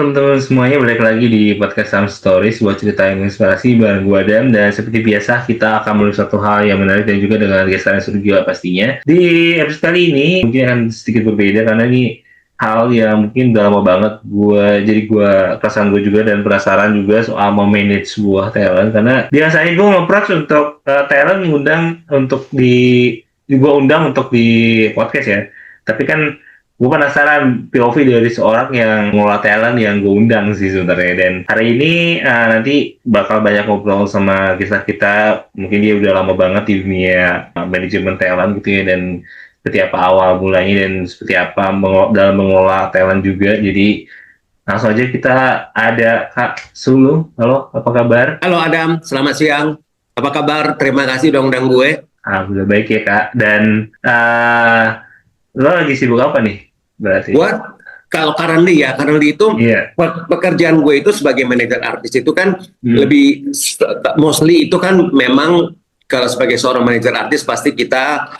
teman-teman semuanya, balik lagi di podcast Sam Stories, sebuah cerita yang inspirasi bareng gue Adam. Dan seperti biasa kita akan menulis satu hal yang menarik dan juga dengan geseran yang seru juga pastinya. Di episode kali ini mungkin akan sedikit berbeda karena ini hal yang mungkin udah lama banget gue perasaan gue juga dan penasaran juga soal memanage sebuah talent, karena biasanya gue nge-approach untuk talent gue undang untuk di podcast ya, tapi kan gue penasaran POV dari seorang yang mengelola talent yang gue undang sih sebenarnya. Dan hari ini nanti bakal banyak ngobrol sama kisah kita. Mungkin dia udah lama banget di dunia manajemen talent gitu ya, dan seperti apa awal mulanya dan seperti apa dalam mengelola talent juga. Jadi langsung aja kita ada Kak Sulu. Halo, apa kabar? Halo Adam, selamat siang. Apa kabar? Terima kasih udah undang gue. Udah baik ya Kak. Dan lo lagi sibuk apa nih berarti? Kalau currently itu pekerjaan gue itu sebagai manajer artis itu kan lebih mostly itu kan memang kalau sebagai seorang manajer artis pasti kita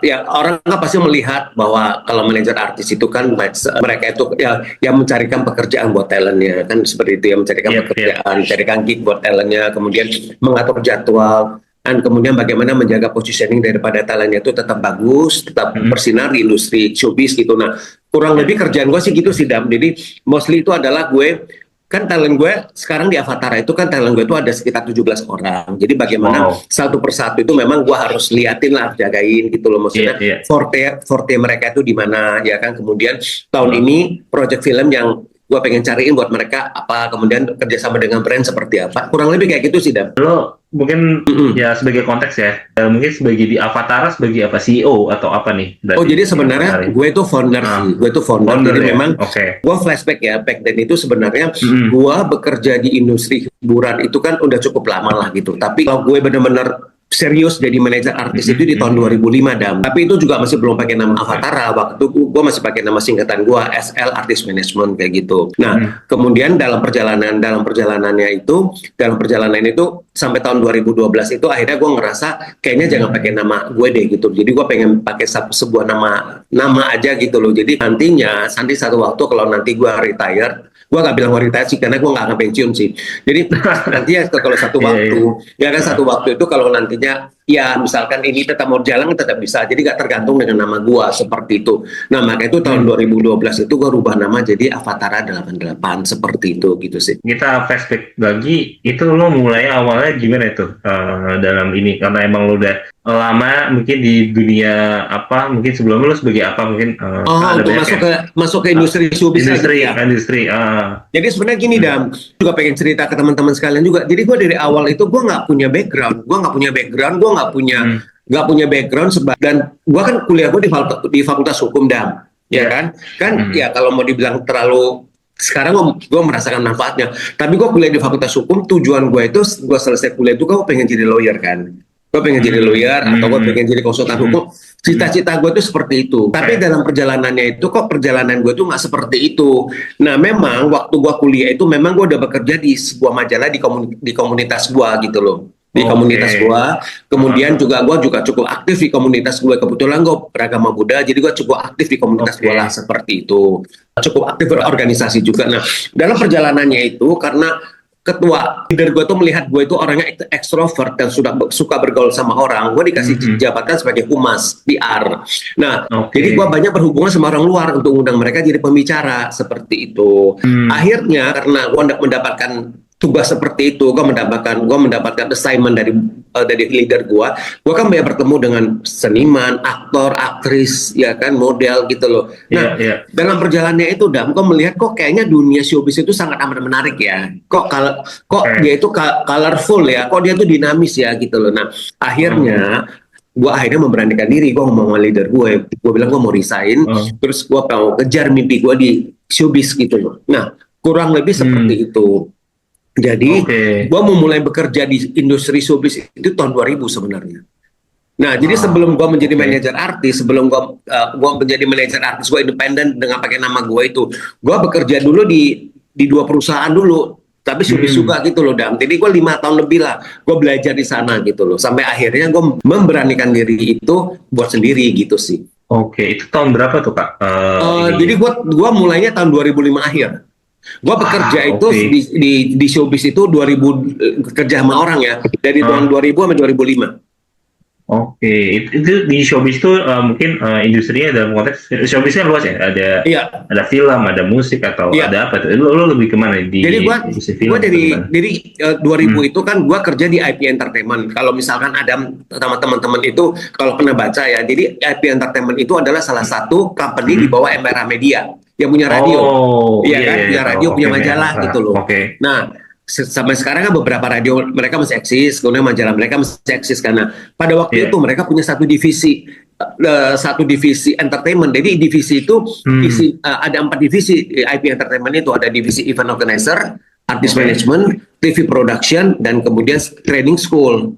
ya orang kan pasti melihat bahwa kalau manajer artis itu kan mereka itu ya mencarikan pekerjaan buat talentnya kan, seperti itu ya, mencarikan pekerjaan, mencarikan gig buat talentnya, kemudian mengatur jadwal. Dan kemudian bagaimana menjaga positioning daripada talentnya itu tetap bagus, tetap bersinar di industri showbiz gitu. Nah, kurang lebih kerjaan gue sih gitu sih, Dam. Jadi mostly itu adalah gue, kan talent gue sekarang di Avatara itu kan talent gue itu ada sekitar 17 orang. Jadi bagaimana satu persatu itu memang gue harus liatin lah, jagain gitu loh. Maksudnya forte mereka itu di mana ya kan. Kemudian tahun ini project film yang gue pengen cariin buat mereka apa, kemudian kerjasama dengan brand seperti apa. Kurang lebih kayak gitu sih, Dam. Lo mungkin ya sebagai konteks ya, mungkin sebagai di Avatara sebagai apa, CEO atau apa nih? Jadi sebenarnya gue itu founder sih, gue itu founder. Jadi ya? memang gue flashback ya, back then itu sebenarnya gue bekerja di industri hiburan itu kan udah cukup lama lah gitu. Tapi kalau gue benar-benar serius jadi manajer artis itu di tahun 2005, Dam. Tapi itu juga masih belum pakai nama Avatara. Waktu itu gue masih pakai nama singkatan gue, SL Artist Management kayak gitu. Nah, kemudian dalam perjalanannya itu sampai tahun 2012 itu akhirnya gue ngerasa kayaknya jangan pakai nama gue deh gitu. Jadi gue pengen pakai sebuah nama aja gitu loh. Jadi nanti satu waktu kalau nanti gue retire, gue gak bilang mau retire sih karena gue gak akan pensiun sih. Jadi nanti ya kalau satu waktu, ya kan satu waktu itu kalau nantinya ya misalkan ini tetap mau jalan tetap bisa. Jadi gak tergantung dengan nama gue seperti itu. Nah makanya itu tahun 2012 itu gue rubah nama jadi Avatara 88 seperti itu gitu sih. Kita flashback lagi, itu lo mulai awalnya gimana itu dalam ini? Karena emang lo udah lama mungkin di dunia apa, mungkin sebelum lo sebagai apa mungkin masuk ke industri showbiz industri. Jadi sebenarnya gini, Dam, juga pengen cerita ke teman-teman sekalian juga. Jadi gue dari awal itu gue nggak punya background, gue nggak punya background dan gue kan kuliah gue di fakultas hukum, Dam, ya kan ya kalau mau dibilang terlalu sekarang gue merasakan manfaatnya, tapi gue kuliah di fakultas hukum, tujuan gue itu gue selesai kuliah itu gue pengen jadi lawyer kan. Gue pengen jadi lawyer atau gue pengen jadi konsultan hukum. Cita-cita gue itu seperti itu. Tapi dalam perjalanannya itu perjalanan gue itu nggak seperti itu. Nah memang waktu gue kuliah itu memang gue udah bekerja di sebuah majalah di komunitas gue gitu loh. Di komunitas gue. Kemudian gue juga cukup aktif di komunitas gue. Kebetulan gue beragama Buddha, jadi gue cukup aktif di komunitas gue lah seperti itu. Cukup aktif berorganisasi juga. Nah dalam perjalanannya itu karena ketua leader gue tuh melihat gue itu orangnya ekstrovert dan suka bergaul sama orang, gue dikasih jabatan sebagai humas PR. Nah, jadi gue banyak berhubungan sama orang luar untuk undang mereka jadi pembicara seperti itu. Akhirnya karena gue mendapatkan tugas seperti itu, gue mendapatkan assignment dari leader gue kan banyak bertemu dengan seniman, aktor, aktris, ya kan, model gitu loh. Nah, dalam perjalanannya itu, Dam, gue melihat kok kayaknya dunia showbiz itu sangat amat menarik ya. Kok dia itu colorful ya, kok dia tuh dinamis ya gitu loh. Nah, akhirnya gue memberanikan diri, gue ngomong sama leader gue bilang gue mau resign, terus gue mau kejar mimpi gue di showbiz gitu loh. Nah, kurang lebih seperti itu. Jadi, gue mau mulai bekerja di industri showbiz itu tahun 2000 sebenarnya. Nah, jadi sebelum gue menjadi manajer artis, sebelum gue menjadi manajer artis, gue independen dengan pakai nama gue itu, gue bekerja dulu di 2 perusahaan dulu, tapi showbiz juga gitu loh, Dam. Jadi gue 5 tahun lebih lah, gue belajar di sana gitu loh, sampai akhirnya gue memberanikan diri itu buat sendiri gitu sih. Itu tahun berapa tuh, Kak? Jadi gue mulainya tahun 2005 akhir. Gua bekerja itu oke. di showbiz itu 2000, kerja sama orang ya, dari tahun 2000 sampai 2005. Oke, itu di showbiz itu mungkin industrinya dalam konteks showbiz kan luas ya. Iya, Ada film, ada musik atau iya. ada apa tuh? Lu lebih kemana Jadi di gua industri gua film atau gimana? dari 2000 Hmm, itu kan gua kerja di IP Entertainment. Kalau misalkan ada sama teman-teman itu kalau pernah baca ya. Jadi IP Entertainment itu adalah salah satu company di hmm. bawah MRA Media yang punya radio. Oh, Iya iya kan? iya iya, Punya tahu. radio, Oke, punya majalah gitu loh. oke. Nah, sampai sekarang kan beberapa radio mereka masih eksis, kemudian majalah mereka masih eksis karena pada waktu itu Iya. mereka punya satu divisi entertainment. Jadi divisi itu Hmm, ada 4 divisi IP Entertainment itu ada divisi event organizer, artist oke. management, TV production, dan kemudian training school.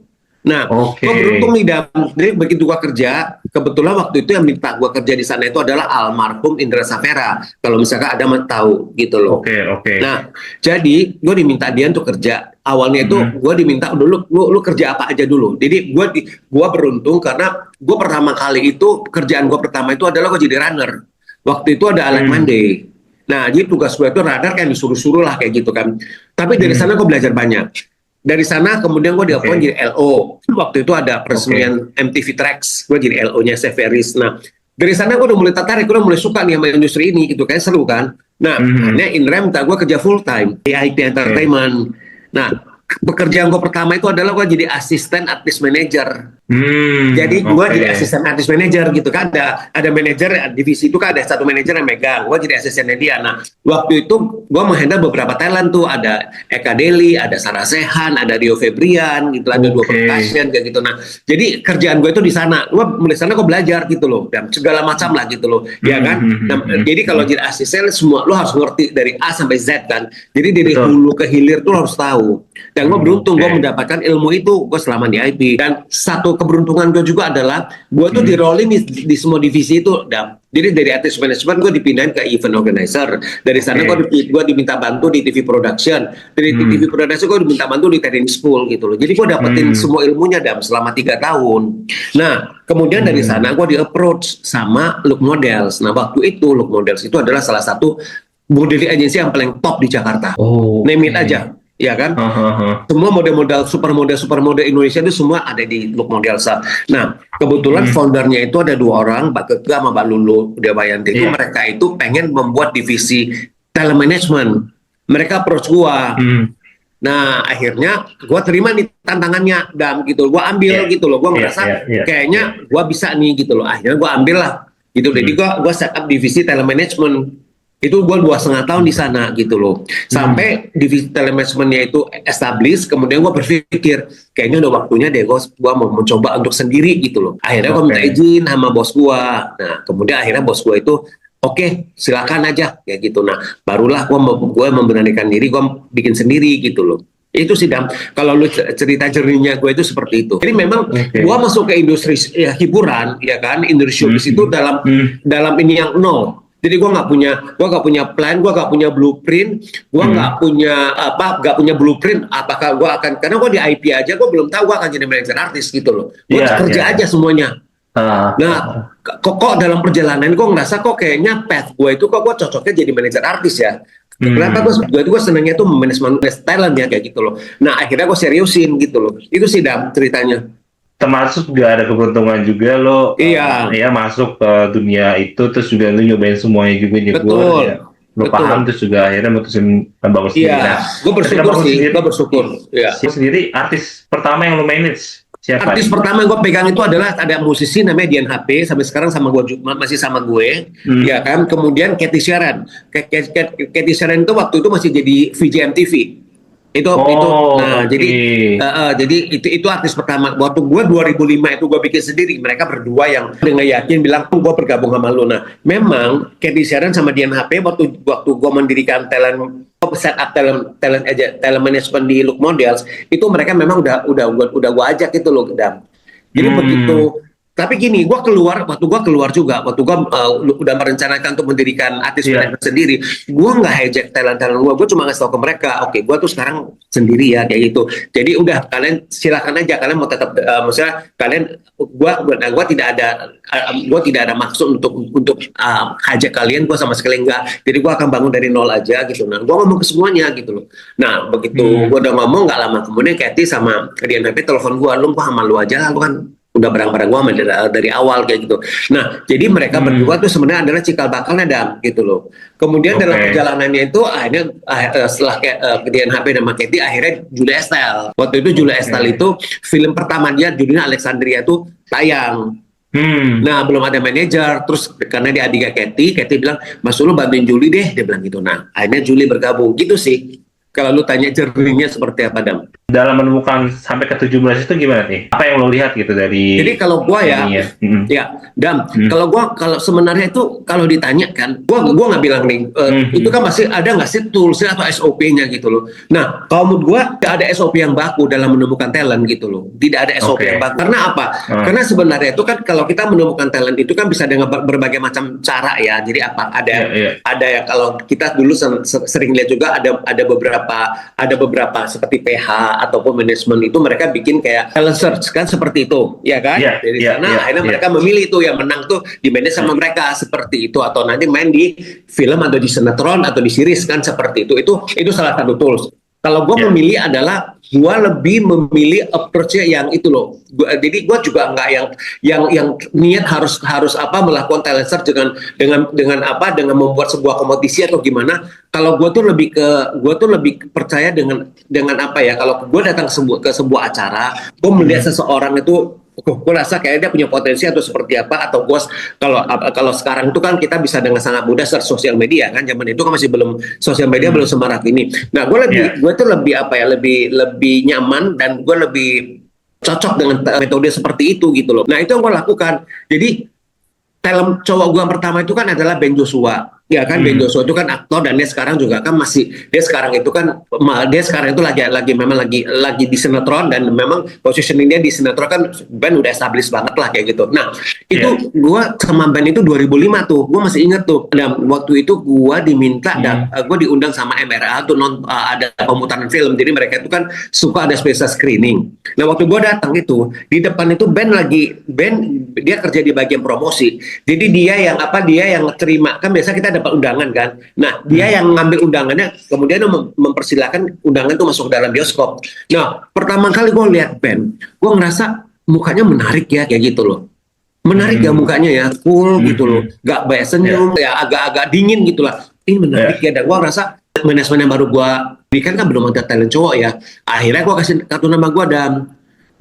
Nah, gue Oke. beruntung nih jadi begitu gue kerja, kebetulan waktu itu yang minta gue kerja di sana itu adalah almarhum Indra Safera. Kalau misalkan ada yang tahu gitu loh. Oke, oke. Nah, jadi gue diminta dia untuk kerja. Awalnya itu Hmm, gue diminta dulu, lu kerja apa aja dulu. Jadi gue beruntung karena gue pertama kali itu kerjaan gue pertama itu adalah gue jadi runner. Waktu itu ada Alec hmm, Monday. Nah, jadi tugas gue itu runner kayak disuruh-suruh lah kayak gitu kan. Tapi dari sana hmm. gue belajar banyak. Dari sana kemudian gue diappoint Oke, jadi LO. Waktu itu ada oke. peresmian MTV Tracks, gue jadi LO-nya Severis. Nah, dari sana gue udah mulai tertarik, gue udah mulai suka nih sama industri ini gitu, kayak seru kan. Nah, Hmm, akhirnya Indra minta gue kerja full time di IP oke. Entertainment. Nah, pekerjaan gue pertama itu adalah gue jadi asisten artist manager. Jadi gue Oke. jadi asisten artist manager gitu kan, ada manajer divisi itu kan ada satu manajer yang megang, gue jadi asistennya dia. Nah, waktu itu gue menghandle beberapa talent tuh, ada Eka Deli, ada Sarah Sehan, ada Rio Febrian gitu, ada dua Oke. percussion kayak gitu. Nah, jadi kerjaan gue itu di sana, gue mulai sana gue belajar gitu loh, dan segala macam lah gitu loh, ya kan. Nah, jadi kalau jadi asisten semua lo harus ngerti dari A sampai Z kan. Jadi dari Betul. hulu ke hilir tuh lo harus tahu. Dan gue beruntung gue Oke. mendapatkan ilmu itu gue selama di IP. Dan satu keberuntungan gue juga adalah gue tuh di rolling di semua divisi itu. Jadi dari artist management gue dipindahin ke event organizer. Dari sana Oke. gue diminta bantu di TV production. Dari TV production gue diminta bantu di training school gitu loh. Jadi gue dapetin Hmm. semua ilmunya selama 3 tahun. Nah, kemudian dari sana gue di approach sama Look Models. Nah, waktu itu Look Models itu adalah salah satu modeling agensi yang paling top di Jakarta. Oh, Name it oke. aja, ya kan? Hahaha. Semua model-model supermodel Indonesia itu semua ada di Look Model. Nah, kebetulan foundernya itu ada 2 orang, Mbak Keke sama Mbak Lulu Dewayanti. Itu Iya. mereka itu pengen membuat divisi talent management. Mereka approach gua. Hmm. Nah, akhirnya gua terima nih tantangannya gitu. Gua ambil Iya. gitu loh. Gua Iya, merasa iya, iya. kayaknya gua bisa nih gitu loh. Akhirnya gua ambil lah gitu. Jadi gua set up divisi talent management. Itu gue 2,5 tahun di sana gitu loh, sampai divisi telemanajemennya itu establish. Kemudian gue berpikir kayaknya udah waktunya deh gue mau mencoba untuk sendiri gitu loh. Akhirnya gue minta Oke. izin sama bos gue. Nah, kemudian akhirnya bos gue itu oke, silakan aja kayak gitu. Nah, barulah gue memberanikan diri, gue bikin sendiri gitu loh. Itu sih Dam, kalau lu cerita jernihnya gue itu seperti itu. Jadi memang Oke. gue masuk ke industri hiburan, ya kan, industri showbiz itu dalam ini yang nol. Jadi gue nggak punya plan, gue nggak punya blueprint, gue nggak punya blueprint. Apakah gue akan, karena gue di IP aja, gue belum tahu gue akan jadi manajer artis gitu loh. Gue Iya, kerja iya. aja semuanya. Ah, Nah, kok dalam perjalanan gue ngerasa kok kayaknya path gue itu kok gue cocoknya jadi manajer artis ya. Kenapa gue senangnya tuh manajemen talent ya kayak gitu loh. Nah, akhirnya gue seriusin gitu loh. Itu sih Dam ceritanya. termasuk juga ada keberuntungan juga lo Iya, ya masuk ke dunia itu terus juga lo nyobain semuanya juga betul. nyegur ya. Lo Betul. paham terus juga akhirnya mutusin bangun sendiri. Iya, Nah, gue bersyukur ketika bangun sih, sendiri, gue bersyukur. Iya. Lo sendiri artis pertama yang lo manage siapa? Artis pertama yang gue pegang itu adalah ada musisi namanya Dian HP, sampai sekarang sama gue masih sama gue, ya kan. Kemudian Cathy Sharon. Cathy Sharon itu waktu itu masih jadi VJ MTV. Itu nah oke. jadi itu artis pertama. Waktu gue 2005 itu gue bikin sendiri. Mereka berdua yang dengan yakin bilang gue bergabung sama lu. Nah, memang Cathy Sharon sama Dian HP waktu gue mendirikan set up talent management di Look Models, itu mereka memang udah gue ajak itu loh, Dam. Jadi begitu Tapi gini, waktu gue keluar juga, waktu gue udah merencanakan untuk mendirikan artis manajemen sendiri, gue nggak hijack talent-talent gue cuma ngasih tau ke mereka, oke, gue tuh sekarang sendiri ya kayak gitu. Jadi udah kalian silakan aja, kalian mau tetap, maksudnya kalian, gue tidak ada maksud untuk hijack kalian, gue sama sekali enggak. Jadi gue akan bangun dari nol aja gitu. Nah, gue ngomong ke semuanya gitu loh. Nah, begitu gue udah ngomong, nggak lama kemudian Kathy sama Dian Pepe telepon gue, lu sama lu aja lah, lu kan udah bareng-bareng gue dari awal kayak gitu. Nah, jadi mereka berdua tuh sebenarnya adalah cikal bakalnya Dan gitu loh. Kemudian dalam perjalanannya itu akhirnya setelah DNHP dan Maketi akhirnya Julia Estelle. Waktu itu Julia Estelle itu film pertama dia judulnya Alexandria tuh tayang. Nah, belum ada manajer, terus karena dia adiknya Kathy bilang, Mas Ulu bantuin Julie deh, dia bilang gitu. Nah, akhirnya Julie bergabung gitu sih. Kalau lu tanya jernihnya seperti apa, Dam? Dalam menemukan sampai ke 17 itu gimana nih? Apa yang lo lihat gitu dari... Jadi kalau gua ya, Dam, kalau sebenarnya itu kalau ditanya kan, gua nggak bilang nih, itu kan masih ada nggak sih toolsnya atau SOP-nya gitu loh. Nah, kalau menurut gua tidak ada SOP yang baku dalam menemukan talent gitu loh. Tidak ada SOP yang baku. Karena apa? Karena sebenarnya itu kan kalau kita menemukan talent itu kan bisa dengan berbagai macam cara ya. Jadi apa? Ada ya, kalau kita dulu sering lihat juga ada beberapa seperti PH ataupun manajemen itu mereka bikin kayak talent search kan seperti itu, ya kan? Dari sana akhirnya mereka memilih tuh yang menang tuh di manage sama mereka seperti itu, atau nanti main di film atau di sinetron atau di series kan seperti itu. Itu salah satu tools. Kalau gue memilih adalah gue lebih memilih approach-nya yang itu loh. Jadi gue juga nggak yang niat harus melakukan talent search dengan membuat sebuah kompetisi atau gimana. Kalau gue tuh lebih percaya dengan apa ya? Kalau gue datang ke sebuah acara, gue melihat seseorang itu, gue rasa kayak dia punya potensi atau seperti apa, atau gue kalau sekarang itu kan kita bisa dengan sangat mudah search sosial media kan, zaman itu kan masih belum sosial media belum semarak ini. Nah, gue tuh lebih nyaman dan gue lebih cocok dengan metode seperti itu gitu loh. Nah, itu yang gue lakukan. Jadi film cowok gue pertama itu kan adalah Ben Joshua. Ya kan, Ben Joshua itu kan aktor dan dia sekarang juga kan dia sekarang itu lagi di sinetron, dan memang positioning dia di sinetron kan Ben udah established banget lah kayak gitu. Nah, itu gua sama Ben itu 2005 tuh, gua masih inget tuh. Dan waktu itu gua diminta dan gua diundang sama MRA tuh ada pemutaran film. Jadi mereka itu kan suka ada special screening. Nah, waktu gua datang itu di depan itu Ben dia kerja di bagian promosi. Jadi dia yang terima, kan biasa kita dapat undangan kan. Nah, dia yang ngambil undangannya, kemudian mempersilahkan undangan itu masuk ke dalam bioskop. Nah, pertama kali gue lihat Ben, gue ngerasa mukanya menarik ya kayak gitu loh. Menarik ya mukanya ya, cool gitu loh. Gak banyak senyum, ya agak-agak dingin gitu lah. Ini menarik ya, dan gue ngerasa manajemen yang baru gue berikan kan belum ada talent cowok ya. Akhirnya gue kasih kartu nama gue, Dan.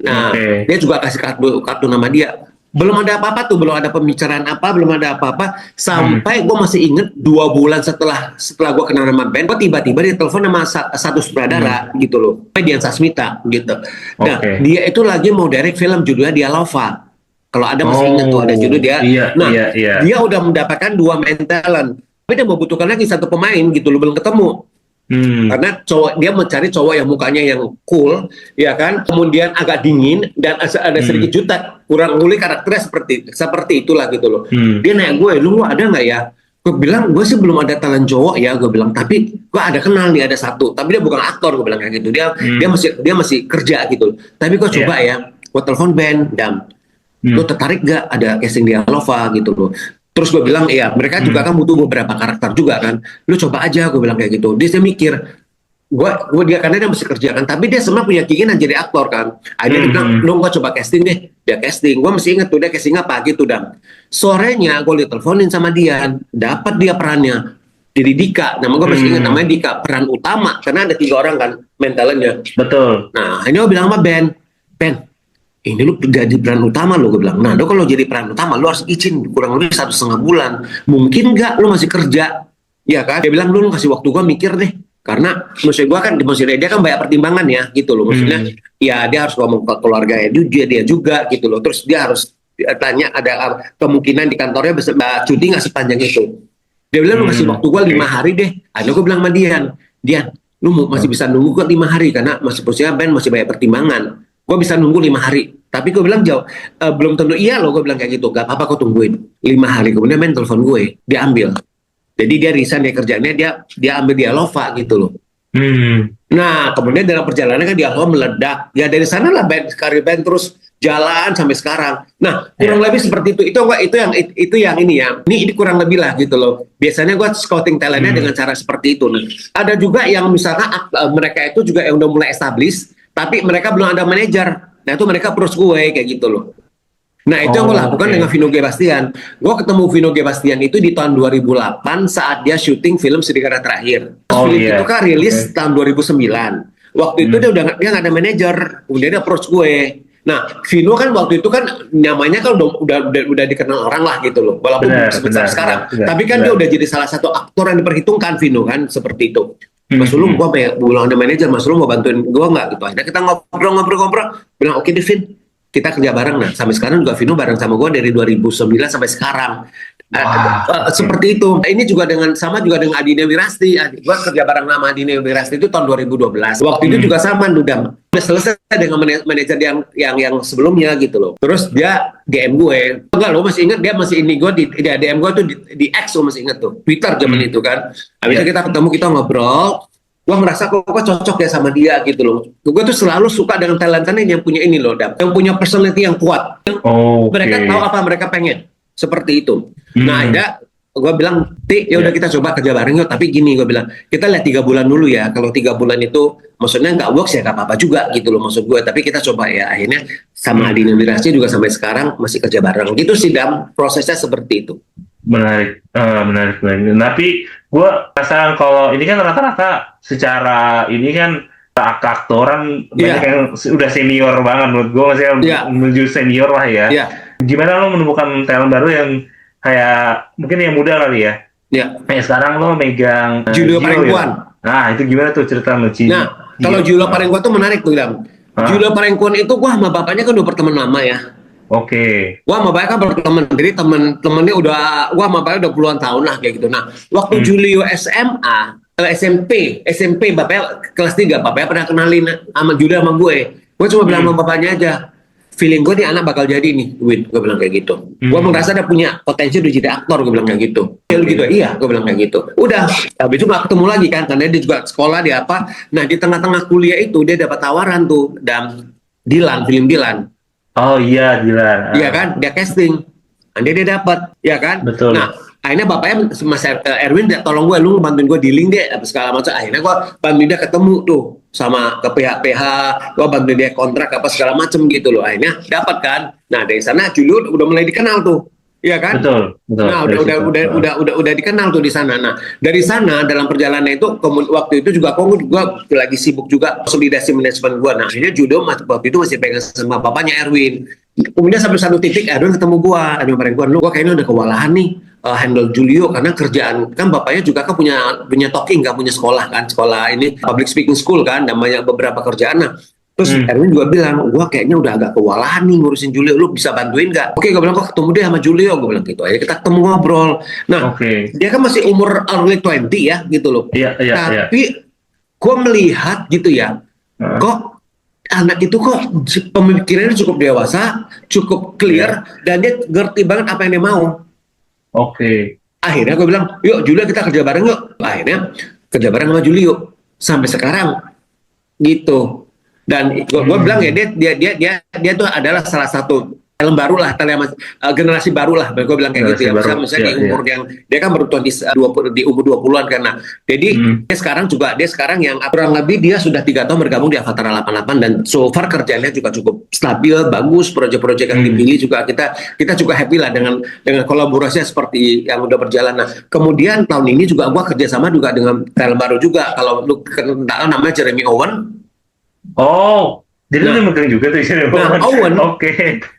Nah, dia juga kasih kartu nama dia. Belum ada apa-apa tuh, belum ada pembicaraan belum ada apa-apa, sampai gue masih inget 2 bulan setelah gue kenal nama Ben, gue tiba-tiba ditelepon sama satu sutradara gitu loh, Dian Sasmita gitu. Nah, dia itu lagi mau direct film judulnya Dialova. Kalau ada masih inget tuh ada judul dia. Dia udah mendapatkan 2 main talent, tapi dia membutuhkan lagi 1 pemain gitu loh, belum ketemu. Karena dia mencari cowok yang mukanya yang cool, ya kan, kemudian agak dingin dan ada sedikit jutek, kurang nguli karakternya seperti itulah gitu loh. Dia nanya gue, lu ada nggak ya? Gue bilang, gue sih belum ada talent cowok ya, gue bilang, tapi gue ada kenal nih, ada satu, tapi dia bukan aktor, gue bilang kayak gitu. Dia masih kerja gitu. Tapi gue coba ya, gue telepon Ben, Dam, lu tertarik gak ada casting Dialova gitu loh. Terus gue bilang, iya, mereka juga kan butuh beberapa karakter juga kan. Lu coba aja, gue bilang kayak gitu. Dia mikir, dia karena dia mesti kerja kan, tapi dia semua punya keinginan jadi aktor kan. Akhirnya dia bilang, lu gue coba casting deh. Dia casting, gue masih inget tuh dia castingnya pagi tuh, Dan. Sorenya gue diteleponin sama dia, dapat dia perannya. Jadi Dika, nama gue masih inget namanya Dika, peran utama, karena ada 3 orang kan main talentnya. Betul. Nah, ini gue bilang sama Ben, ini lu jadi peran utama lo, gue bilang. Nah, lo kalau jadi peran utama lu harus izin kurang lebih 1,5 bulan. Mungkin nggak lu masih kerja, ya kan? Dia bilang lu kasih waktu gue mikir deh, karena maksudnya dia kan banyak pertimbangan ya, gitu loh. Maksudnya ya dia harus ngomong ke keluarganya dia juga gitu loh. Terus dia harus tanya ada kemungkinan di kantornya bisa cuti nggak sepanjang itu. Dia bilang lu kasih waktu gue 5 hari deh. Akhirnya gue bilang sama Dian, lu masih bisa nunggu kok 5 hari karena masih posisinya Ben masih banyak pertimbangan. Gue bisa nunggu 5 hari. Tapi gue bilang jauh, belum tentu iya loh, gue bilang kayak gitu. Gak apa-apa, kau tungguin. 5 hari kemudian main telepon gue, dia ambil. Jadi dia resign dari kerjaannya, dia ambil Dialova gitu loh. Nah, kemudian dalam perjalanan kan Dialova meledak. Ya dari sana lah karir band terus jalan sampai sekarang. Nah, kurang lebih seperti itu. Itu yang ini ya. Ini kurang lebih lah gitu loh. Biasanya gue scouting talentnya dengan cara seperti itu. Nah, ada juga yang misalnya mereka itu juga yang udah mulai established, tapi mereka belum ada manajer. Nah, itu mereka approach gue kayak gitu loh. Nah, itu yang gue lakukan dengan Vino G. Bastian. Gue ketemu Vino G. Bastian itu di tahun 2008 saat dia syuting film Serigala Terakhir. Film itu kan rilis tahun 2009. Waktu itu dia nggak ada manajer, kemudian dia approach gue. Nah, Vino kan waktu itu kan namanya kan udah dikenal orang lah gitu loh, walaupun sebesar sekarang. Tapi kan dia udah jadi salah satu aktor yang diperhitungkan, Vino kan seperti itu. Mas Ulum, gue bilang ada manajer, Mas Ulum mau bantuin gue nggak gitu. Akhirnya kita ngobrol, bilang oke deh Vin, kita kerja bareng. Nah, sampai sekarang juga Vino bareng sama gue dari 2009 sampai sekarang. Seperti itu. Ini juga dengan Adi Wirasti. Gue kerja bareng sama Adi Wirasti itu tahun 2012. Waktu itu juga sama, udah selesai dengan manajer yang sebelumnya gitu loh. Terus dia DM gue. Enggak, lo masih ingat dia masih ini gue di DM gue tuh di X, lo masih ingat tuh Twitter zaman itu kan. Habisnya kita ketemu, kita ngobrol. Gue merasa kok cocok ya sama dia gitu loh. Gue tuh selalu suka dengan talentanya yang punya ini loh, yang punya personality yang kuat. Mereka tahu apa mereka pengen. Seperti itu. Nah, akhirnya gue bilang, ya udah kita coba kerja bareng yuk. Tapi gini, gue bilang, kita lihat 3 bulan dulu ya. Kalau 3 bulan itu maksudnya nggak works ya nggak apa-apa juga gitu loh maksud gue. Tapi kita coba ya. Akhirnya sama Adi Wirasti juga sampai sekarang masih kerja bareng. Gitu sih Dam, prosesnya seperti itu. Menarik. Tapi gue rasa kalau ini kan rata-rata secara ini kan aktoran banyak yang udah senior banget menurut gue, masih menuju senior lah ya. Gimana lo menemukan talent baru yang kayak mungkin yang muda kali ya? Kayak sekarang lo megang Julio Parengkuan. Ya? Nah, itu gimana tuh cerita lo? Nah, kalau Julio Parengkuan tuh menarik tuh Dam. Julio Parengkuan itu gua sama bapaknya kan udah berteman lama ya. Gua sama bapaknya kan berteman, jadi temen-temennya gua sama bapaknya udah puluhan tahun lah kayak gitu. Nah, waktu Julio SMP bapaknya kelas 3, bapaknya pernah kenalin sama Julio sama gue. Gue cuma bilang sama bapaknya aja, feeling gue nih anak bakal jadi nih, Win. Gue bilang kayak gitu. Gue merasa dia punya potensi udah jadi aktor, gue bilang kayak gitu. Iya, gue bilang kayak gitu. Udah, habis itu gak ketemu lagi kan, karena dia juga sekolah di apa. Nah, di tengah-tengah kuliah itu dia dapat tawaran tuh, dan film Dilan. Oh iya, Dilan. Iya kan, dia casting. Nanti dia dapat, ya kan? Betul. Nah, akhirnya bapaknya Mas Erwin tolong gue, lu bantuin gue dealing deh apa segala macam. Akhirnya gue bantuin dia ketemu tuh sama ke pihak gue bantuin dia kontrak apa segala macam gitu loh. Akhirnya dapat kan. Nah, dari sana Julio udah mulai dikenal tuh. Iya kan? Betul. Nah, udah dikenal tuh di sana. Nah, dari sana dalam perjalanan itu waktu itu juga gue lagi sibuk juga konsolidasi manajemen gue. Nah, akhirnya Julio waktu itu masih pegang sama bapaknya Erwin. Kemudian sampai satu titik Erwin ketemu gue Parengkuan, lu gue kayaknya udah kewalahan nih handle Julio karena kerjaan kan bapaknya juga kan punya talking kan, punya sekolah kan, sekolah ini public speaking school kan, dan banyak beberapa kerjaan. Nah, terus Erwin juga bilang, gue kayaknya udah agak kewalahan nih ngurusin Julio, lu bisa bantuin gak? Oke, gue bilang, kok ketemu deh sama Julio, gue bilang gitu. Akhirnya kita ketemu ngobrol. Nah, dia kan masih umur early 20 ya gitu loh. Tapi gue melihat gitu ya, kok anak itu kok pemikirannya cukup dewasa, cukup clear, dan dia ngerti banget apa yang dia mau. Akhirnya gue bilang, yuk Julio kita kerja bareng yuk. Akhirnya kerja bareng sama Julio sampai sekarang gitu. Dan gue bilang ya dia tuh adalah salah satu talent baru lah, generasi baru lah, gue bilang kayak gitu ya. Misalnya di umur yang dia kan baru di umur 20-an kan. Nah, jadi dia sekarang yang kurang lebih dia sudah 3 tahun bergabung di Avatar 88 dan so far kerjanya juga cukup stabil, bagus, proyek-proyek yang dipilih juga kita juga happy lah dengan kolaborasinya seperti yang udah berjalan. Nah, kemudian tahun ini juga gue kerjasama juga dengan talent baru juga. Kalau lu kenal namanya Jeremy Owen. Jadi dia megang juga tuh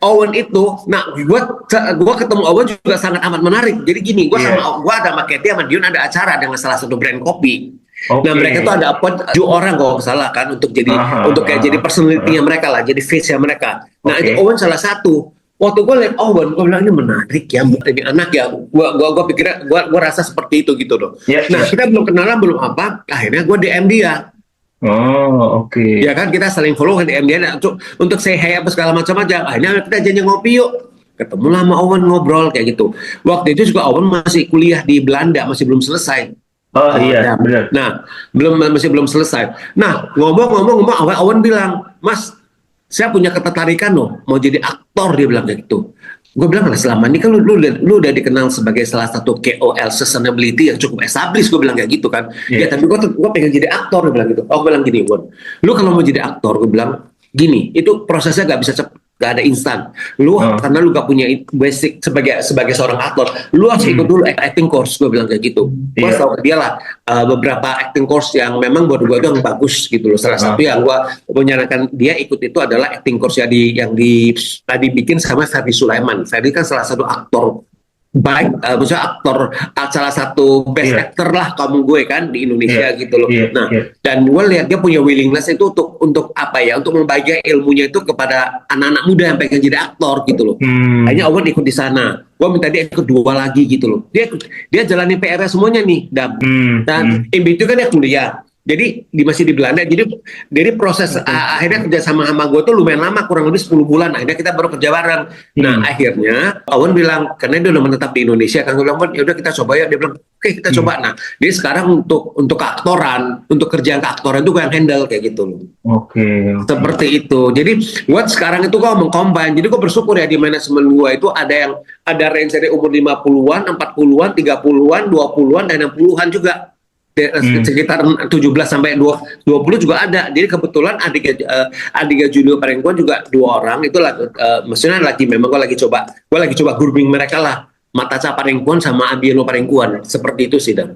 Owen itu, gua ketemu Owen juga sangat amat menarik. Jadi gini, gua ada sama Katie sama Dion ada acara dengan salah satu brand kopi. Nah, mereka tuh ada 7 orang kalau nggak salah kan untuk jadi jadi personality-nya mereka lah, jadi face-nya mereka. Nah, itu Owen salah satu. Waktu gue lihat Owen, gue bilang ini menarik ya, ini anak ya. Gue pikirnya, gue rasa seperti itu gitu loh. Nah, kita belum kenalan belum apa. Akhirnya gue DM dia. Oh, oke. Ya kan kita saling follow kan DM dia untuk say hey apa segala macam aja. Akhirnya kita janji ngopi yuk. Ketemu lah sama Owen ngobrol kayak gitu. Waktu itu juga Owen masih kuliah di Belanda, masih belum selesai. Oh iya, Dan, benar. nah, masih belum selesai. Nah, ngomong Owen bilang, Mas, saya punya ketertarikan loh, mau jadi aktor, dia bilang kayak gitu. Gue bilang, selama ini kan lu udah dikenal sebagai salah satu KOL sustainability yang cukup established, gue bilang kayak gitu kan. Ya Iya. tapi gue pengen jadi aktor, dia bilang gitu. Oh, gue bilang gini, Won, lu kalau mau jadi aktor, gue bilang gini, itu prosesnya gak bisa cepet, gak ada instan. Lu Oh. karena lu gak punya basic sebagai seorang aktor, lu harus ikut dulu acting course, gue bilang kayak gitu. Gue Iya. tahu dia lah beberapa acting course yang memang buat gue itu yang bagus gitu loh. Salah satu yang gue menyarankan dia ikut itu adalah acting course yang dibikin sama Ferdi Sulaiman. Ferdi kan salah satu aktor baik, maksudnya aktor salah satu best Iya. actor lah kamu gue kan di Indonesia Iya. gitu loh. Iya. Nah, Iya. dan gue lihat dia punya willingness itu untuk apa ya? Untuk membagikan ilmunya itu kepada anak-anak muda yang pengen jadi aktor gitu loh. Hanya Owen ikut di sana. Gue minta dia ikut 2 lagi gitu loh. Dia jalani PR-nya semuanya nih, Dam. Dan in between kan dia kuliah. Jadi masih di Belanda. Jadi proses akhirnya kerja sama gue tuh lumayan lama, kurang lebih 10 bulan. Akhirnya kita baru kerja bareng. Nah, akhirnya Owen bilang, karena dia udah menetap di Indonesia kan, gue bilang, ya udah kita coba ya. Dia bilang, oke, kita coba. Nah, jadi sekarang untuk keaktoran, untuk kerjaan keaktoran itu gue yang handle kayak gitu loh. Oke. Seperti itu. Jadi buat sekarang itu gue mengcombine. Jadi gue bersyukur ya di manajemen gue itu ada range dari umur 50-an, 40-an, 30-an, 20-an, dan 60-an juga. Sekitar 17 sampai 20 juga ada. Jadi kebetulan adik Julio Parengkuan juga 2 orang itu maksudnya memang gue lagi coba grooming mereka lah. Mataca Parengkuan sama Abieno Parengkuan. Seperti itu sih, Dan.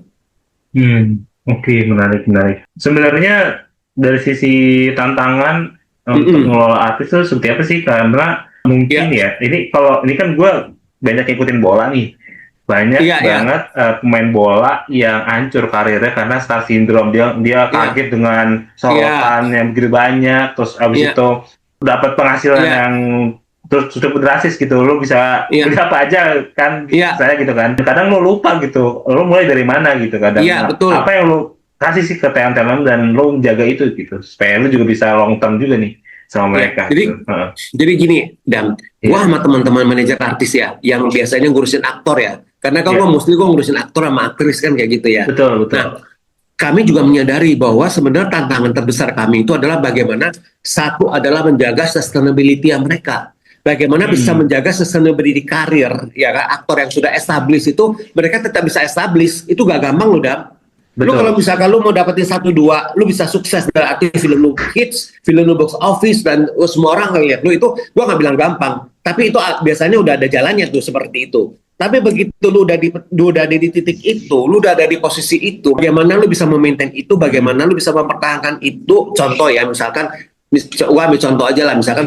Oke, menarik. Sebenarnya dari sisi tantangan untuk mengelola artis itu seperti apa sih? Karena mungkin ini kan gue banyak ikutin bola nih. Banyak banget pemain bola yang hancur karirnya karena star syndrome. Dia kaget dengan sorotan yang begitu banyak, terus abis itu dapat penghasilan yang terus cukup drastis gitu. Lo bisa apa aja kan, saya gitu kan. Kadang lo lupa gitu, lo mulai dari mana gitu kadang. Betul. Apa yang lo kasih sih ke talent-talent dan lo menjaga itu gitu, supaya lo juga bisa long term juga nih sama mereka. Jadi gini, Dan, gua sama teman-teman manajer artis ya, yang biasanya ngurusin aktor ya. Karena kan gue ngurusin aktor sama aktris kan kayak gitu ya. Betul. Nah, kami juga menyadari bahwa sebenarnya tantangan terbesar kami itu adalah bagaimana satu adalah menjaga sustainability mereka. Bagaimana bisa menjaga sustainability karir, ya kan? Aktor yang sudah established itu mereka tetap bisa established. Itu gak gampang loh, Dam. Lu kalau misalkan lu mau dapetin 1-2, lu bisa sukses berarti film lu hits, film lu box office dan semua orang ngeliat lu, itu gua nggak bilang gampang. Tapi itu biasanya udah ada jalannya tuh seperti itu. Tapi begitu lu udah ada di titik itu, lu udah ada di posisi itu, bagaimana lu bisa memaintain itu, bagaimana lu bisa mempertahankan itu. Contoh ya, misalkan gua ambil contoh aja lah, misalkan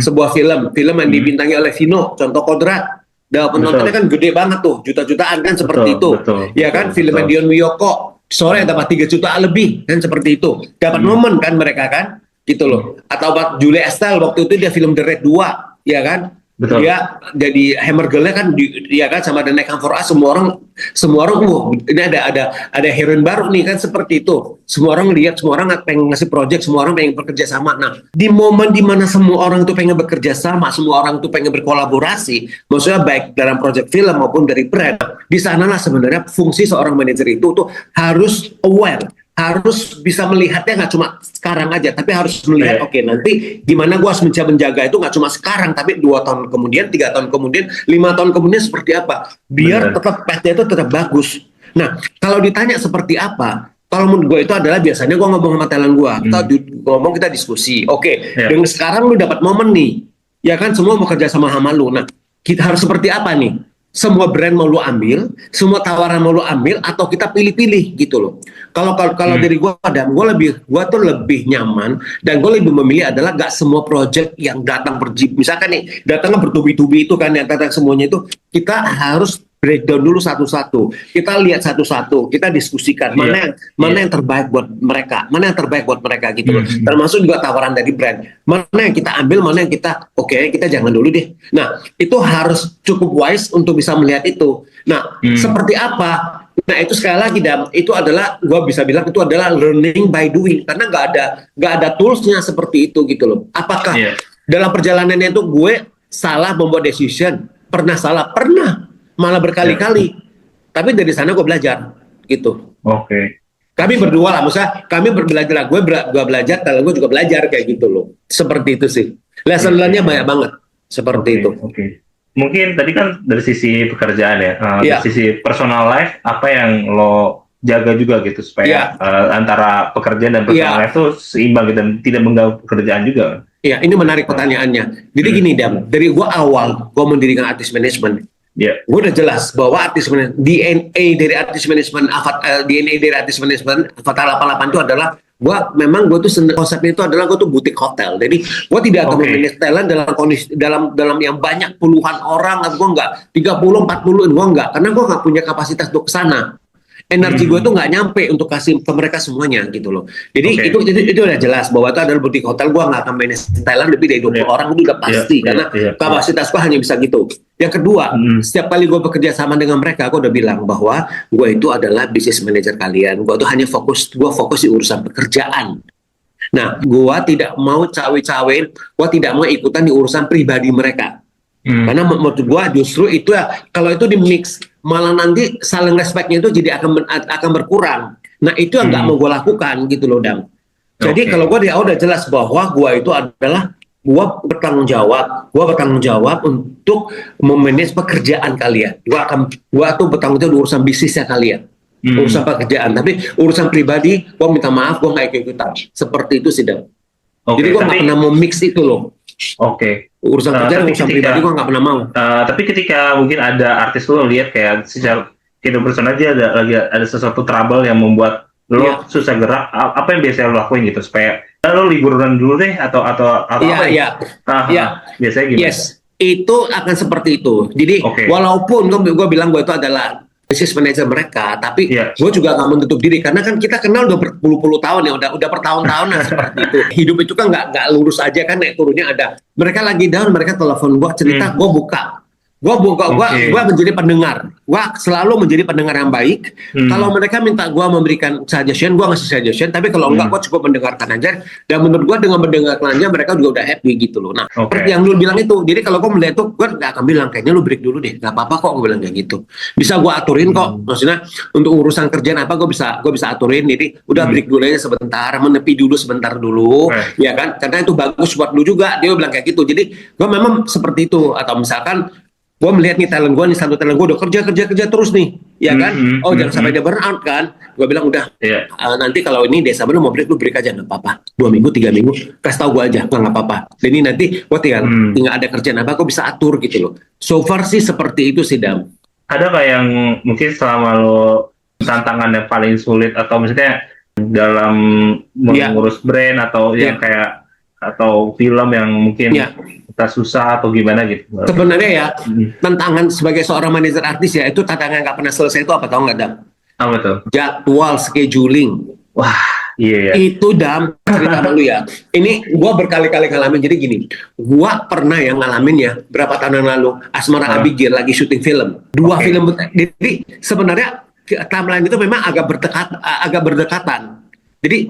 sebuah film yang dibintangi oleh Vino, contoh Kodrat. Penontonnya kan gede banget tuh, juta-jutaan kan seperti itu. Ya kan, film Dion Wiyoko sore dapat 3 juta lebih kan seperti itu. Dapat momen kan mereka kan, gitu loh. Atau Julia Estelle waktu itu dia film The Raid 2, ya kan? Dia jadi Hammer Girl-nya kan, ya kan, sama The Night Come For Us, semua orang ini ada heroin baru nih kan, seperti itu. Semua orang lihat, semua orang pengen ngasih project, semua orang pengen bekerja sama. Nah, di momen dimana semua orang itu pengen bekerja sama, semua orang itu pengen berkolaborasi, maksudnya baik dalam project film maupun dari brand, di sanalah sebenarnya fungsi seorang manajer itu tuh harus aware, harus bisa melihatnya nggak cuma sekarang aja, tapi harus melihat oke, nanti gimana gue harus menjaga itu nggak cuma sekarang, tapi 2 tahun kemudian, 3 tahun kemudian, 5 tahun kemudian seperti apa, biar tetap path-nya itu tetap bagus. Nah, kalau ditanya seperti apa, kalau menurut gue itu adalah biasanya gue ngomong sama talent gue, kita diskusi, dengan sekarang lu dapat momen nih, ya kan, semua mau kerja sama lu, nah kita harus seperti apa nih? Semua brand mau lu ambil, semua tawaran mau lu ambil, atau kita pilih-pilih gitu loh. Kalau dari gue tuh lebih nyaman dan gue lebih memilih adalah gak semua project yang datang misalkan nih datangnya bertubi-tubi itu kan, yang datang semuanya itu kita harus breakdown dulu satu-satu, kita lihat satu-satu, kita diskusikan mana yang terbaik buat mereka, gitu loh. Termasuk juga tawaran dari brand, mana yang kita ambil, mana yang kita kita jangan dulu deh. Nah, itu harus cukup wise untuk bisa melihat itu. Nah, seperti apa? Nah itu sekali lagi Dam, itu adalah gua bisa bilang itu adalah learning by doing karena nggak ada toolsnya seperti itu gitu loh. Apakah Iya. dalam perjalanannya itu gue salah membuat decision? Pernah salah, pernah malah Ya. berkali-kali. Tapi dari sana gue belajar gitu. Oke. Kami berdua lah, maksudnya kami berbelajar, gue belajar, kalau gue juga belajar kayak gitu loh. Seperti itu sih. Lesson Iya, learn-nya iya. banyak banget. Seperti Oke, itu. oke. Mungkin tadi kan dari sisi pekerjaan ya, dari Iya, sisi personal life, apa yang lo jaga juga gitu supaya iya, antara pekerjaan dan personal iya. life tuh seimbang gitu dan tidak mengganggu pekerjaan juga. Iya, ini menarik pertanyaannya. Jadi Hmm. gini, Dam, dari gua awal gua mendirikan Artis Management, Ya, gua udah jelas bahwa Artis Management, DNA dari Artis Management Avatar 88 itu adalah gua tuh konsepnya itu adalah gua tuh butik hotel. Jadi gua tidak akan oke. memanage talent dalam kondisi dalam yang banyak puluhan orang, gua enggak 30 40 gua enggak, karena gua enggak punya kapasitas untuk ke sana. Energi gue Hmm. tuh nggak nyampe untuk kasih ke mereka semuanya gitu loh. Jadi Oke. itu udah jelas bahwa itu adalah butik hotel. Gue nggak akan manage Thailand lebih dari 20 Iya, orang itu udah iya, pasti iya, karena iya, iya. kapasitas gue hanya bisa gitu. Yang kedua, Hmm. setiap kali gue bekerja sama dengan mereka, gue udah bilang bahwa gue itu adalah business manager kalian. Gue tuh hanya fokus di urusan pekerjaan. Nah, gue tidak mau cawe-cawe, gue tidak mau ikutan di urusan pribadi mereka. Hmm. Karena menurut gue justru itu ya, kalau itu di mix malah nanti saling respectnya itu jadi akan berkurang. Nah itu yang nggak mau gue lakukan gitu loh Dam. Jadi Oke. kalau gue di awal udah jelas bahwa gue itu adalah gue bertanggung jawab untuk memanage pekerjaan kalian. Gue tuh bertanggung jawab di urusan bisnisnya kalian, urusan pekerjaan. Tapi urusan pribadi, gue minta maaf, gue nggak ikut-ikutan. Seperti itu sih Dam. Oke, Jadi gue nggak tapi pernah mau mix itu loh. oke. Urusan kerjaan, Tapi urusan ketika pribadi gue nggak pernah mau. tapi ketika mungkin ada artis lo lihat kayak secara kehidupan personal aja ada sesuatu trouble yang membuat lo Iya. susah gerak, apa yang biasanya lo lakuin gitu supaya lo liburan dulu deh atau Iya, apa? iya. Iya. Biasanya gimana? Yes, itu akan seperti itu. Jadi Oke. walaupun gue bilang gue itu adalah business manager mereka, tapi Iya. gue juga nggak menutup diri karena kan kita kenal udah berpuluh-puluh tahun ya, udah bertahun-tahun lah seperti itu. Hidup itu kan nggak lurus aja kan, naik turunnya ada. Mereka lagi down, mereka telepon gue cerita, gue buka. Oke. Gue menjadi pendengar. Gue selalu menjadi pendengar yang baik. Kalau mereka minta gue memberikan suggestion, gue ngasih suggestion. Tapi kalau enggak, gue cukup mendengarkan aja. Dan menurut gue dengan mendengarkan aja, mereka juga udah happy gitu loh. Nah, Oke. yang lu bilang itu. Jadi kalau gue melihat itu, gue nggak akan bilang kayaknya lu break dulu deh. Gak apa-apa kok, gue bilang kayak gitu. Bisa gue aturin kok. Maksudnya untuk urusan kerjaan apa, gue bisa aturin. Jadi udah break dulu aja sebentar, menepi dulu sebentar dulu, ya kan? Karena itu bagus buat lu juga. Dia bilang kayak gitu. Jadi gue memang seperti itu. Atau misalkan gue melihat nih talent gue, nih satu talent gue udah kerja terus nih, ya kan? Jangan sampai dia burn out kan? Gue bilang udah, Iya. nanti kalau ini Desember lu mau break, lu break aja nggak apa-apa. 2 minggu, 3 minggu, kasih tau gue aja, nggak apa-apa. Jadi nanti gue tinggal ada kerjaan apa, gue bisa atur gitu loh. So far sih seperti itu sih Dam. Ada nggak yang mungkin selama lo tantangan yang paling sulit atau maksudnya dalam mengurus brand atau yang kayak atau film yang mungkin kita susah atau gimana gitu? Sebenarnya ya tantangan sebagai seorang manajer artis ya itu tantangan yang nggak pernah selesai itu apa tau nggak Dam? Apa tuh? Jadwal scheduling. Wah, iya ya. Itu Dam, cerita dulu ya. Ini gua berkali-kali ngalamin. Jadi gini, gua pernah yang ngalamin ya berapa tahun yang lalu Asmara Abigail lagi syuting film. 2 film. Jadi sebenarnya timeline itu memang agak berdekatan. Jadi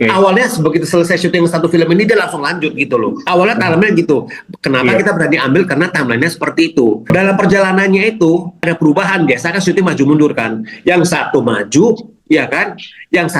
awalnya begitu selesai syuting satu film ini dia langsung lanjut gitu loh. Awalnya timeline gitu. Kenapa kita berani ambil? Karena timelinenya seperti itu. Dalam perjalanannya itu ada perubahan. Biasa kan syuting maju mundur kan. Yang satu maju, ya kan? Yang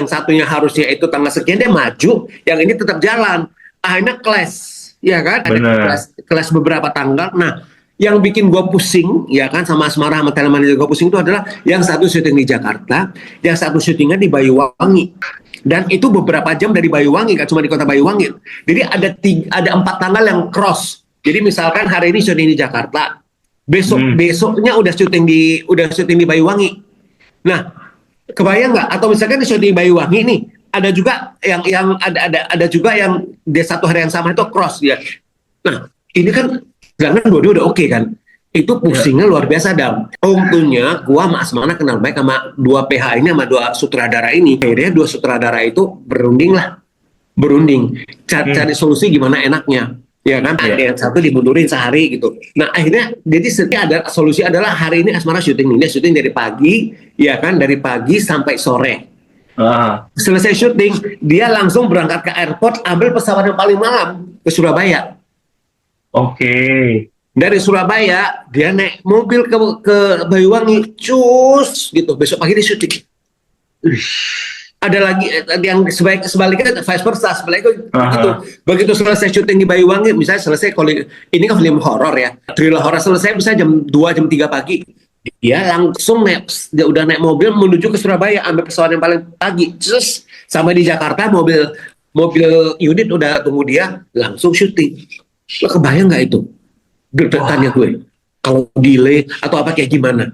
satunya harusnya itu tanggal sekian dia maju, yang ini tetap jalan. Akhirnya clash, ya kan? Ada clash beberapa tanggal. Nah, yang bikin gue pusing, ya kan, sama Asmara sama talent manager gue pusing itu adalah yang satu syuting di Jakarta, yang satu syutingnya di Banyuwangi, dan itu beberapa jam dari Banyuwangi, kan cuma di kota Banyuwangi. Jadi ada 4 tanggal yang cross. Jadi misalkan hari ini syuting di Jakarta, besoknya udah syuting di Banyuwangi. Nah, kebayang nggak? Atau misalkan di syuting di Banyuwangi nih, ada juga ada juga yang di satu hari yang sama itu cross ya. Nah, ini kan sedangkan dua-dua udah oke kan, itu pusingnya luar biasa Dam. Untungnya gua sama Asmana kenal baik sama 2 PH ini, sama 2 sutradara ini. Akhirnya 2 sutradara itu berunding cari solusi gimana enaknya. Ya kan, Iya. ada yang satu dimundurin sehari gitu. Nah akhirnya jadi ada solusi adalah hari ini Asmara syuting nih, dia syuting dari pagi, ya kan, dari pagi sampai sore. Ah, Selesai syuting, dia langsung berangkat ke airport, ambil pesawat yang paling malam ke Surabaya. oke. Dari Surabaya dia naik mobil ke Banyuwangi, cus gitu. Besok pagi dia syuting. Uish. Ada lagi yang sebaliknya vice versa, sebaliknya begitu. Aha. Begitu selesai syuting di Banyuwangi, misalnya selesai, kalau ini kan film horor ya, thriller horor, selesai bisa jam 2 jam 3 pagi, dia langsung dia udah naik mobil menuju ke Surabaya, ambil pesawat yang paling pagi, terus sampai di Jakarta, mobil unit udah tunggu dia, langsung syuting. Lo kebayang nggak itu deg-degannya gue kalau delay atau apa kayak gimana?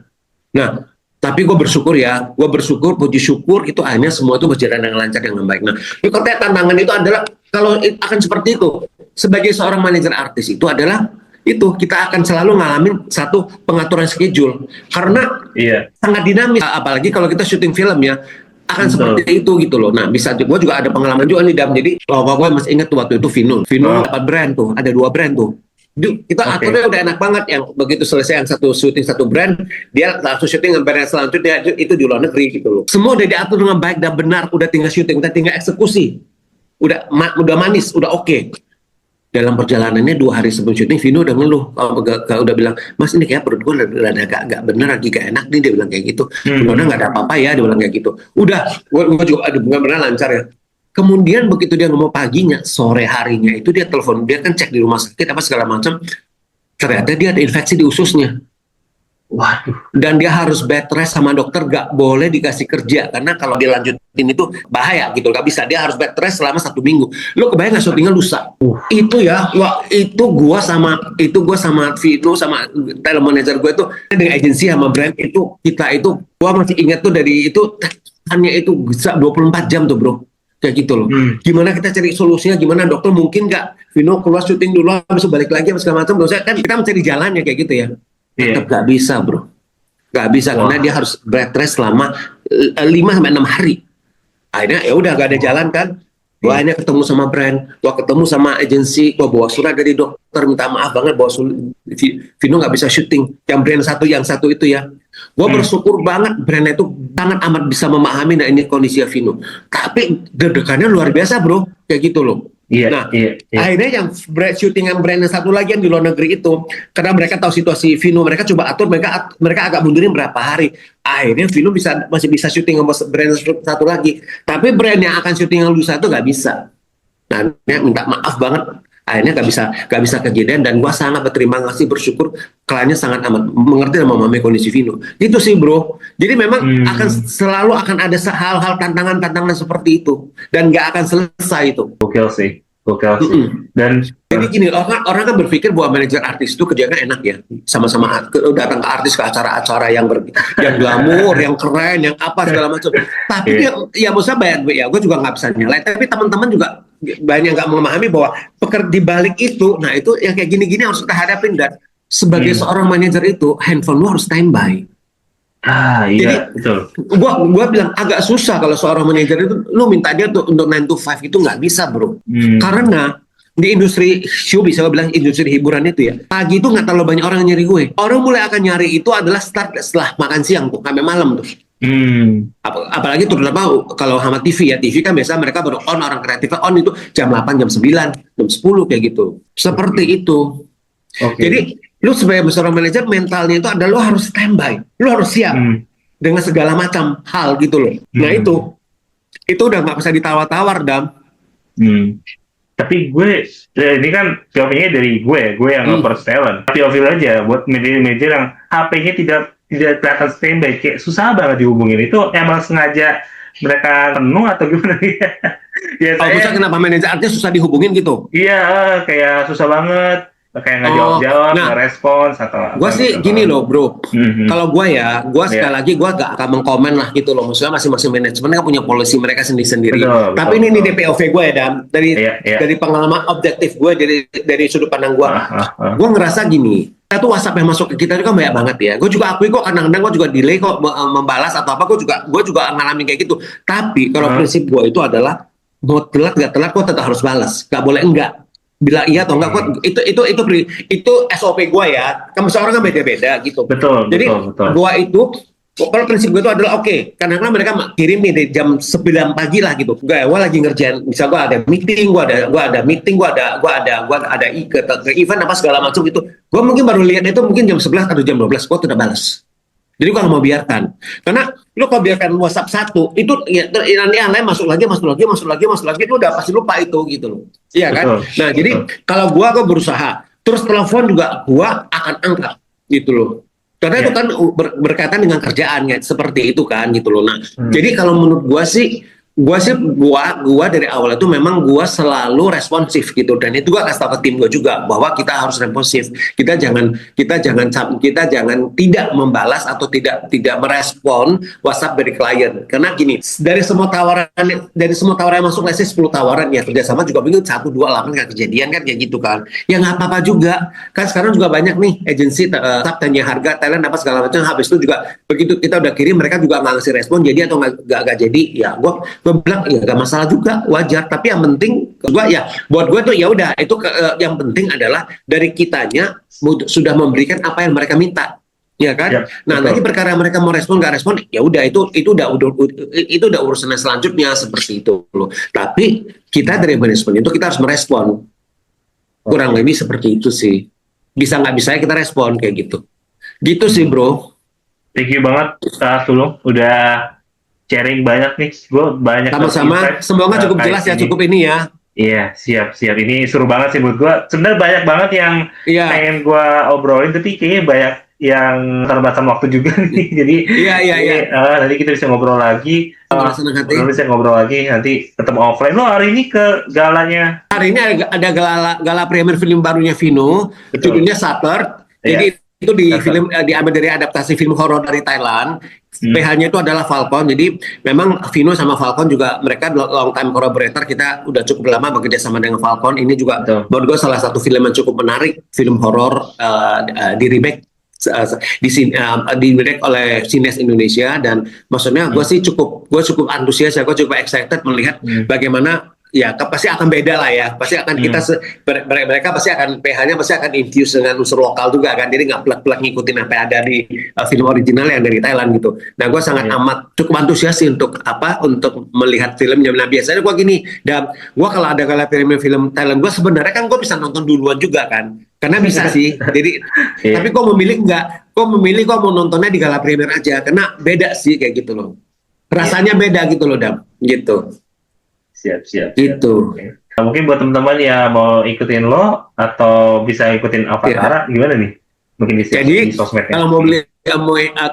Nah, tapi gue bersyukur ya, puji syukur itu akhirnya semua itu berjalan dengan lancar, dengan baik. Nah, ini konteks tantangan itu adalah kalau akan seperti itu, sebagai seorang manajer artis itu adalah itu kita akan selalu ngalamin satu pengaturan schedule karena Iya. sangat dinamis, apalagi kalau kita syuting film ya akan Betul. seperti itu gitu loh. Nah, bisa gue juga ada pengalaman juga nih Dam. Jadi kalau gue masih ingat tuh waktu itu Vino dapat brand tuh, ada 2 brand tuh. Kita Oke. aturnya udah enak banget, yang begitu selesai yang satu syuting satu brand, dia langsung syuting dengan brand yang selanjutnya itu di luar negeri gitu loh. Semua udah diatur dengan baik dan benar, udah tinggal syuting, udah tinggal eksekusi, udah manis, udah oke. Dalam perjalanannya 2 hari sebelum syuting, Vino udah ngeluh, udah bilang, Mas ini kayak perut gue udah agak bener, lagi gak enak nih, dia bilang kayak gitu. Udah nggak ada apa-apa ya, dia bilang kayak gitu. Udah, gue juga ada benar-benar lancar ya. Kemudian begitu dia ngomong paginya, sore harinya itu dia telepon, dia kan cek di rumah sakit apa segala macam, ternyata dia ada infeksi di ususnya. Waduh. Dan dia harus bed rest sama dokter, gak boleh dikasih kerja karena kalau dia lanjutin itu bahaya gitu, gak bisa, dia harus bed rest selama 1 minggu. Lo kebayang gak syutingnya lusa? Itu ya, itu gua sama Vino sama talent manager gue itu dengan agensi sama brand itu, kita itu gua masih ingat tuh dari itu hanya itu bisa 24 jam tuh bro, kayak gitu loh. Gimana kita cari solusinya, gimana dokter mungkin nggak Vino keluar syuting dulu habis balik lagi segala macam, kan kita mencari jalannya kayak gitu ya. Tetap gak bisa bro, gak bisa. Karena dia harus bed rest selama 5-6 hari. Akhirnya ya udah gak ada jalan kan. Gue akhirnya ketemu sama brand, gue ketemu sama agensi, gue bawa surat dari dokter minta maaf banget bahwa Vino gak bisa syuting. Yang satu itu ya. Gue bersyukur banget brandnya itu sangat amat bisa memahami, nah ini kondisi Vino. Tapi deg-degannya luar biasa bro, kayak gitu loh. Iya. Nah, iya. akhirnya yang syutingan brand yang satu lagi yang di luar negeri itu, karena mereka tahu situasi Vino, mereka coba atur, mereka agak mundurin berapa hari. Akhirnya Vino masih bisa syuting sama brand satu lagi. Tapi brand yang akan syuting yang lusa itu nggak bisa. Nah, minta maaf banget. Akhirnya nggak bisa kejadian, dan gua sangat berterima kasih, bersyukur kliennya sangat amat mengerti dan memahami kondisi Vino. Itu sih bro. Jadi memang selalu akan ada hal-hal tantangan seperti itu, dan nggak akan selesai itu. Gokil sih. Dan Jadi gini, orang kan berpikir bahwa manajer artis itu kerjanya enak ya, sama-sama datang ke artis ke acara-acara yang glamour, yang keren, yang apa segala macam. Tapi ya maksudnya bayar gue ya, gue juga nggak bisa nyalain. Tapi teman-teman juga banyak nggak memahami bahwa di balik itu, nah itu yang kayak gini-gini harus kita hadapin. Dan sebagai seorang manajer itu, handphone lu harus standby. iya, Jadi, betul. Gua bilang agak susah kalau seorang manajer itu lu minta dia tuh untuk 9 to 5 itu nggak bisa bro. Karena di industri showbiz, saya bilang industri hiburan itu ya, pagi itu nggak terlalu banyak orang yang nyari gue. Orang mulai akan nyari itu adalah start setelah makan siang tuh sampai malam tuh. Apalagi terutama kalau sama TV ya, TV kan biasa mereka baru on, orang kreatifnya on itu jam 8, jam 9, jam 10 kayak gitu. Seperti itu. Jadi lu sebagai seorang manajer, mentalnya itu adalah lu harus standby, lu harus siap dengan segala macam hal gitu loh. Nah itu udah nggak bisa ditawar-tawar Dam. Tapi gue ini kan POV-nya dari gue yang ngoper talent. POV aja buat manajer yang HP-nya tidak kelihatan standby, kayak susah banget dihubungin. Itu emang sengaja mereka penuh atau gimana ya? Bisa kenapa manajer artis susah dihubungin gitu? Iya, kayak susah banget. Kayak nggak jawab-jawab, nggak respons atau. Gue sih gini loh bro, kalau gue sekali lagi gue gak akan mengkomen lah gitu loh. Maksudnya masing-masing manajemen kan punya polisi mereka sendiri-sendiri. Tapi ini DPOV gue ya Dam, dari pengalaman objektif gue, dari sudut pandang gue. Gue ngerasa gini, itu WhatsApp yang masuk ke kita itu kan banyak banget ya. Gue juga akui kok kadang-kadang gue juga delay kok membalas atau apa. Gue juga ngalamin kayak gitu. Tapi kalau prinsip gue itu adalah mau telat gak telat, gue tetap harus balas. Gak boleh enggak. bilang iya atau enggak. Itu SOP gue ya. Kan orang kan beda-beda gitu. Betul, Jadi betul. gue itu, kalau prinsip gue itu adalah oke, kadang-kadang mereka kirim nih dari jam 9 pagi lah gitu. Gue lagi ngerjain, misal gue ada meeting, gue ada ke event apa segala macam gitu. Gue mungkin baru lihat itu mungkin jam 11 atau jam 12, gue udah balas. Jadi gue nggak mau biarkan, karena lu kalau biarkan WhatsApp satu itu ya, nanti yang lain masuk lagi, itu udah pasti lupa itu gitu loh. Iya kan? Betul, Nah jadi kalau gue berusaha, terus telepon juga gue akan angkat gitu loh. Karena itu kan berkaitan dengan kerjaan ya, seperti itu kan gitu loh. Nah, jadi kalau menurut gua dari awal itu memang gua selalu responsif gitu, dan itu gua kasih tahu ke tim gua juga bahwa kita harus responsif. Kita jangan tidak membalas atau tidak merespon WhatsApp dari klien. Karena gini, dari semua tawaran yang masuk, let's say 10 tawaran ya kerjasama juga mungkin 1, 2 lah kan nggak kejadian kan kayak gitu kan. Ya nggak apa-apa juga. Kan sekarang juga banyak nih agensi tanya harga talent apa segala macam, habis itu juga begitu kita udah kirim mereka juga nggak ngasih respon jadi atau nggak jadi, ya gue bilang ya nggak masalah juga, wajar. Tapi yang penting buat gue tuh ya udah itu yang penting adalah dari kitanya sudah memberikan apa yang mereka minta, ya kan. Nah nanti perkara mereka mau respon nggak respon ya udah itu udah urusan selanjutnya seperti itu loh. Tapi kita dari manajemen itu kita harus merespon, kurang lebih seperti itu sih. Bisa nggak bisa kita respon kayak gitu sih bro. Thank you banget Sulung, udah sharing banyak nih. Gue banyak sama-sama, semoga cukup jelas ya, cukup ini ya. Iya, siap. Ini seru banget sih buat gue. Sebenarnya banyak banget yang pengen gue obrolin, tapi kayaknya banyak yang terbatasan waktu juga nih. Jadi nanti kita bisa ngobrol lagi. Bisa ngobrol lagi, nanti ketemu offline. Lo hari ini ke galanya? Hari ini ada gala premier film barunya Vino, judulnya Shutter. Jadi itu diambil dari adaptasi film horor dari Thailand. PH-nya itu adalah Falcon. Jadi memang Vino sama Falcon juga mereka long time collaborator. Kita udah cukup lama bekerja sama dengan Falcon. Ini juga menurut gue salah satu film yang cukup menarik, film horor di remake oleh Cines Indonesia. Dan maksudnya gue cukup antusias ya, gue cukup excited melihat bagaimana. Ya, pasti akan beda lah ya. Pasti akan mereka pasti akan PH-nya pasti akan infuse dengan unsur lokal juga kan. Jadi nggak plek-plek ngikutin apa yang ada di film original yang dari Thailand gitu. Nah, gue sangat amat cukup antusias sih untuk melihat filmnya. Nah, biasanya gue gini, dan gue kalau ada gala film Thailand, gue sebenarnya kan gue bisa nonton duluan juga kan. Karena bisa sih. Jadi tapi gue memilih gue mau nontonnya di gala premier aja karena beda sih kayak gitu loh. Rasanya beda gitu loh, Dam. Gitu. Siap. Gitu. Nah, mungkin buat teman-teman yang mau ikutin lo atau bisa ikutin Avatara, gimana nih? Mungkin di sosmednya. Kalau mau beli,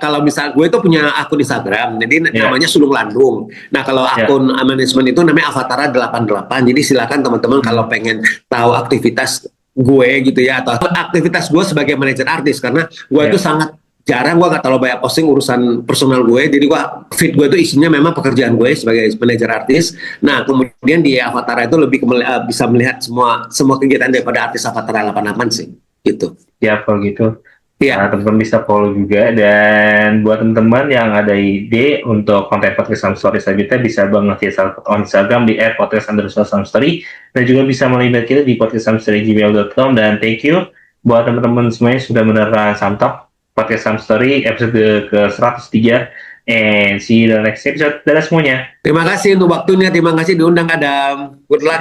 kalau misal gue itu punya akun Instagram, jadi namanya Sulung Landung. Nah kalau akun manajemen itu namanya Avatara 88. Jadi silakan teman-teman kalau pengen tahu aktivitas gue gitu ya, atau aktivitas gue sebagai manajer artis, karena gue itu sangat jarang, gue gak terlalu banyak posting urusan personal gue, jadi feed gue itu isinya memang pekerjaan gue sebagai manajer artis. Nah kemudian di Avatara itu lebih bisa melihat semua kegiatan daripada artis Avatara 88 sih gitu. Ya kalau gitu nah, teman-teman bisa follow juga. Dan buat teman-teman yang ada ide untuk konten podcast Samstory selanjutnya, bisa banget ya on Instagram di @podcast_samstory, dan juga bisa melihat kita di podcastsamstory@gmail.com. Dan thank you buat teman-teman semuanya sudah menerangkan Samtalk Podcast Samstory episode ke-103, and see you the next episode. Dadah semuanya. Terima kasih untuk waktunya, terima kasih diundang Adam. Good luck.